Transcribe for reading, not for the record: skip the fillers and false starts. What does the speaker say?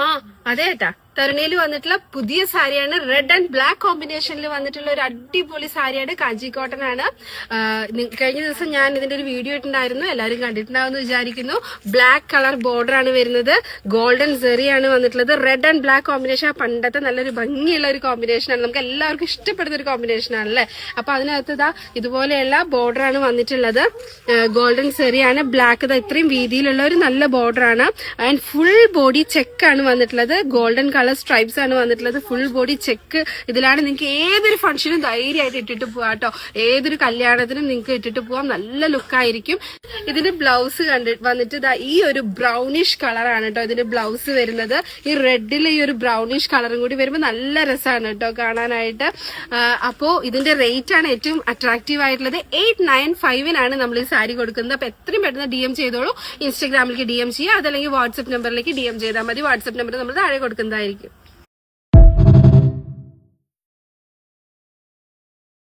ആ അതെ ഏട്ടാ, തരുണിയിൽ വന്നിട്ടുള്ള പുതിയ സാരിയാണ്. റെഡ് ആൻഡ് ബ്ലാക്ക് കോമ്പിനേഷനിൽ വന്നിട്ടുള്ള ഒരു അടിപൊളി സാരിയാണ്. കാഞ്ചി കോട്ടൺ ആണ്. കഴിഞ്ഞ ദിവസം ഞാൻ ഇതിന്റെ ഒരു വീഡിയോ ഇട്ടുണ്ടായിരുന്നു, എല്ലാവരും കണ്ടിട്ടുണ്ടാവുമെന്ന് വിചാരിക്കുന്നു. ബ്ലാക്ക് കളർ ബോർഡർ ആണ് വരുന്നത്, ഗോൾഡൻ സെറിയാണ് വന്നിട്ടുള്ളത്. റെഡ് ആൻഡ് ബ്ലാക്ക് കോമ്പിനേഷൻ പണ്ടത്തെ നല്ലൊരു ഭംഗിയുള്ള ഒരു കോമ്പിനേഷനാണ്, നമുക്ക് എല്ലാവർക്കും ഇഷ്ടപ്പെടുന്ന ഒരു കോമ്പിനേഷൻ ആണല്ലേ. അപ്പൊ അതിനകത്ത് ഇതാ ഇതുപോലെയുള്ള ബോർഡർ ആണ് വന്നിട്ടുള്ളത്. ഗോൾഡൻ സെറിയാണ്, ബ്ലാക്ക് ഇത്രയും വീതിയിലുള്ള ഒരു നല്ല ബോർഡർ ആണ്. ആൻഡ് ഫുൾ ബോഡി ചെക്ക് ആണ് വന്നിട്ടുള്ളത്. ഗോൾഡൻ കളർ സ്ട്രൈപ്സ് ആണ് വന്നിട്ടുള്ളത്. Full body check. ഇതിലാണ് നിങ്ങൾക്ക് ഏതൊരു ഫംഗ്ഷനും ധൈര്യമായിട്ട് ഇട്ടിട്ട് പോവാം കേട്ടോ. ഏതൊരു കല്യാണത്തിനും നിങ്ങൾക്ക് ഇട്ടിട്ട് പോവാം, നല്ല ലുക്കായിരിക്കും. ഇതിന്റെ ബ്ലൗസ് വന്നിട്ട് ഈ ഒരു ബ്രൗണിഷ് കളറാണ് കേട്ടോ ഇതിന്റെ ബ്ലൗസ് വരുന്നത്. ഈ റെഡിൽ ഈ ഒരു ബ്രൗണിഷ് കളറും കൂടി വരുമ്പോൾ നല്ല രസമാണ് കേട്ടോ കാണാനായിട്ട്. അപ്പോ ഇതിന്റെ റേറ്റ് ആണ് ഏറ്റവും അട്രാക്റ്റീവ് ആയിട്ടുള്ളത്. 895 നമ്മൾ ഈ സാരി കൊടുക്കുന്നത്. അപ്പൊ എത്രയും പെട്ടെന്ന് DM ചെയ്തോളൂ. ഇൻസ്റ്റാഗ്രാമിലേക്ക് DM ചെയ്യുക, അതല്ലെങ്കിൽ വാട്സ്ആപ്പ് നമ്പറിലേക്ക് DM ചെയ്താൽ മതി. വാട്സ്ആപ്പ് നമ്പർ നമ്മൾ താഴെ കൊടുക്കുന്നതായിരിക്കും.